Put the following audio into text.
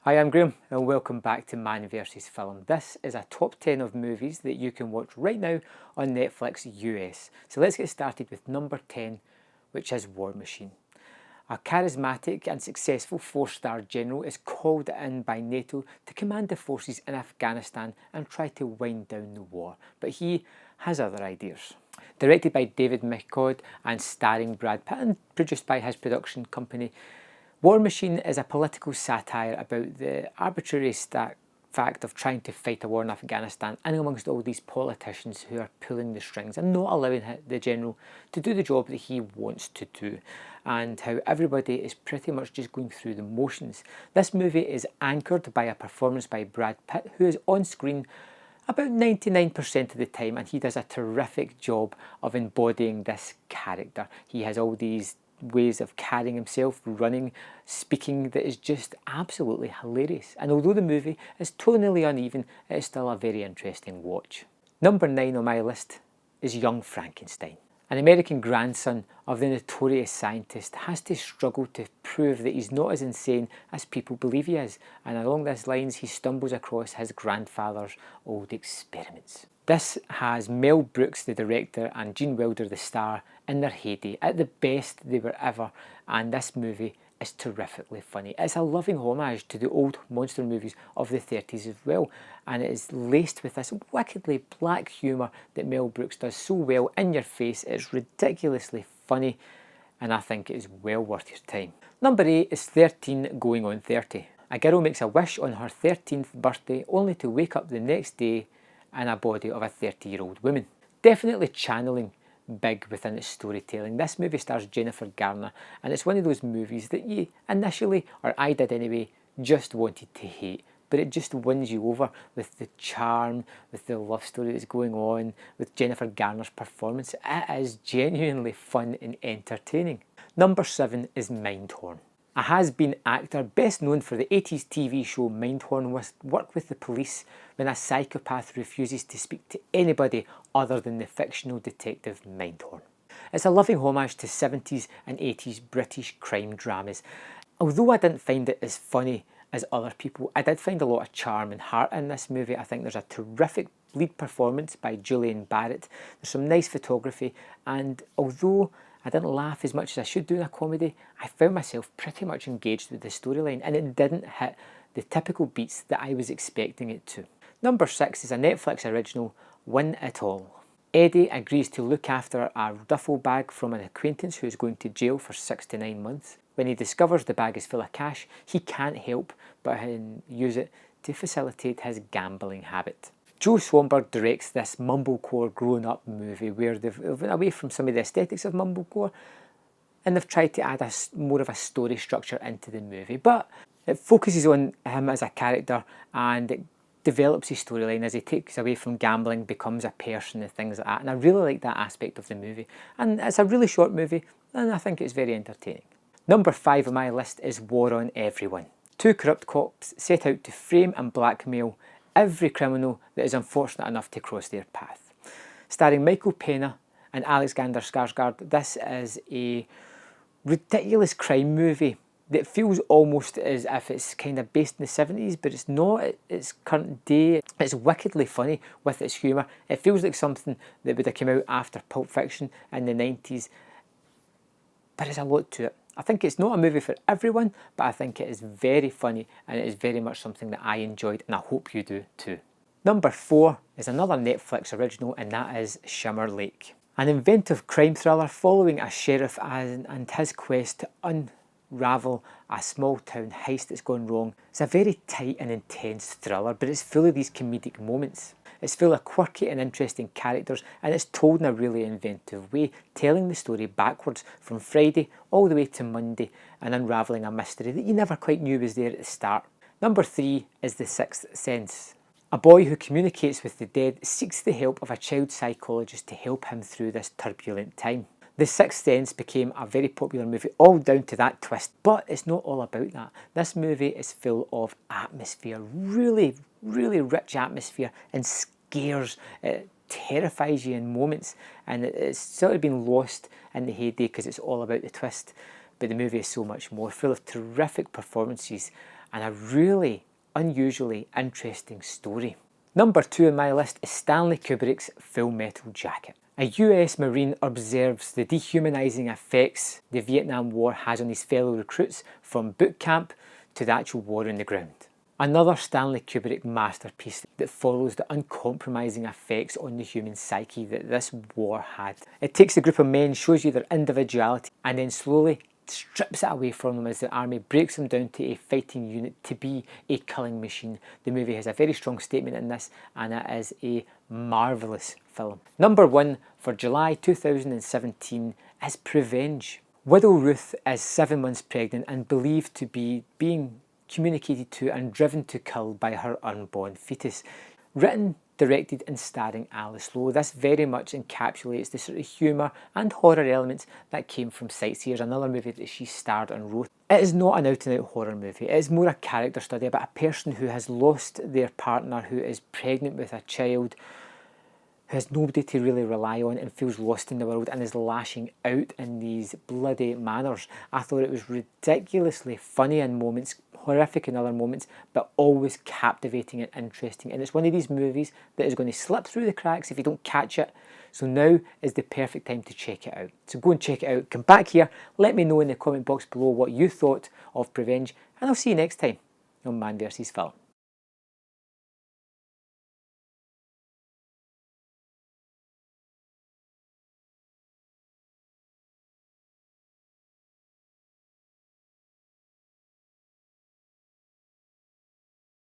Hi, I'm Graham and welcome back to Man vs Film. This is a top 10 of movies that you can watch right now on Netflix US. So let's get started with number 10, which is War Machine. A charismatic and successful 4-star general is called in by NATO to command the forces in Afghanistan and try to wind down the war, but he has other ideas. Directed by David McCord and starring Brad Pitt and produced by his production company, War Machine is a political satire about the arbitrary fact of trying to fight a war in Afghanistan and amongst all these politicians who are pulling the strings and not allowing the general to do the job that he wants to do, and how everybody is pretty much just going through the motions. This movie is anchored by a performance by Brad Pitt, who is on screen about 99% of the time, and he does a terrific job of embodying this character. He has all these ways of carrying himself, running, speaking, that is just absolutely hilarious. And although the movie is tonally uneven, it is still a very interesting watch. Number 9 on my list is Young Frankenstein. An American grandson of the notorious scientist has to struggle to prove that he's not as insane as people believe he is, and along these lines he stumbles across his grandfather's old experiments. This has Mel Brooks, the director, and Gene Wilder, the star, in their heyday. At the best they were ever, and this movie is terrifically funny. It's a loving homage to the old monster movies of the 30s as well, and it is laced with this wickedly black humour that Mel Brooks does so well in your face. It's ridiculously funny, and I think it is well worth your time. Number 8 is 13 Going on 30. A girl makes a wish on her 13th birthday only to wake up the next day in a body of a 30-year-old woman. Definitely channeling big within its storytelling. This movie stars Jennifer Garner, and it's one of those movies that you initially, or I did anyway, just wanted to hate, but it just wins you over with the charm, with the love story that's going on, with Jennifer Garner's performance. It is genuinely fun and entertaining. Number 7 is Maine Horn. A has-been actor best known for the 80s TV show Maine Horn worked with the police when a psychopath refuses to speak to anybody other than the fictional detective Maine Horn. It's a loving homage to 70s and 80s British crime dramas. Although I didn't find it as funny as other people, I did find a lot of charm and heart in this movie. I think there's a terrific lead performance by Julian Barrett. There's some nice photography, and although I didn't laugh as much as I should do in a comedy, I found myself pretty much engaged with the storyline, and it didn't hit the typical beats that I was expecting it to. Number 6 is a Netflix original, Win It All. Eddie agrees to look after a duffel bag from an acquaintance who is going to jail for 6 to 9 months. When he discovers the bag is full of cash, he can't help but use it to facilitate his gambling habit. Joe Swanberg directs this mumblecore grown-up movie where they've went away from some of the aesthetics of mumblecore and they've tried to add more of a story structure into the movie, but it focuses on him as a character and it develops his storyline as he takes away from gambling, becomes a person and things like that, and I really like that aspect of the movie. And it's a really short movie and I think it's very entertaining. Number 5 on my list is War on Everyone. 2 corrupt cops set out to frame and blackmail every criminal that is unfortunate enough to cross their path. Starring Michael Pena and Alexander Skarsgård, this is a ridiculous crime movie that feels almost as if it's kind of based in the 70s, but it's not. It's current day. It's wickedly funny with its humour. It feels like something that would have come out after Pulp Fiction in the 90s, but there's a lot to it. I think it's not a movie for everyone, but I think it is very funny and it is very much something that I enjoyed, and I hope you do too. Number 4 is another Netflix original, and that is Shimmer Lake. An inventive crime thriller following a sheriff and his quest to unravel a small town heist that's gone wrong. It's a very tight and intense thriller, but it's full of these comedic moments. It's full of quirky and interesting characters, and it's told in a really inventive way, telling the story backwards from Friday all the way to Monday and unravelling a mystery that you never quite knew was there at the start. Number 3 is The Sixth Sense. A boy who communicates with the dead seeks the help of a child psychologist to help him through this turbulent time. The Sixth Sense became a very popular movie, all down to that twist, but it's not all about that. This movie is full of atmosphere, really, really rich atmosphere, and scares. It terrifies you in moments, and it's sort of been lost in the heyday because it's all about the twist, but the movie is so much more, full of terrific performances and a really unusually interesting story. Number 2 on my list is Stanley Kubrick's Full Metal Jacket. A US Marine observes the dehumanising effects the Vietnam War has on his fellow recruits, from boot camp to the actual war on the ground. Another Stanley Kubrick masterpiece that follows the uncompromising effects on the human psyche that this war had. It takes a group of men, shows you their individuality, and then slowly strips it away from them as the army breaks them down to a fighting unit to be a killing machine. The movie has a very strong statement in this, and it is a marvellous film. Number 1 for July 2017 is Revenge. Widow Ruth is 7 months pregnant and believed to be being communicated to and driven to kill by her unborn fetus. Written, directed and starring Alice Lowe, this very much encapsulates the sort of humour and horror elements that came from Sightseers, another movie that she starred and wrote. It is not an out and out horror movie, it is more a character study about a person who has lost their partner, who is pregnant with a child, who has nobody to really rely on and feels lost in the world and is lashing out in these bloody manners. I thought it was ridiculously funny in moments, horrific in other moments, but always captivating and interesting. And it's one of these movies that is going to slip through the cracks if you don't catch it. So now is the perfect time to check it out. So go and check it out. Come back here, let me know in the comment box below what you thought of Revenge, and I'll see you next time on Man vs. Film.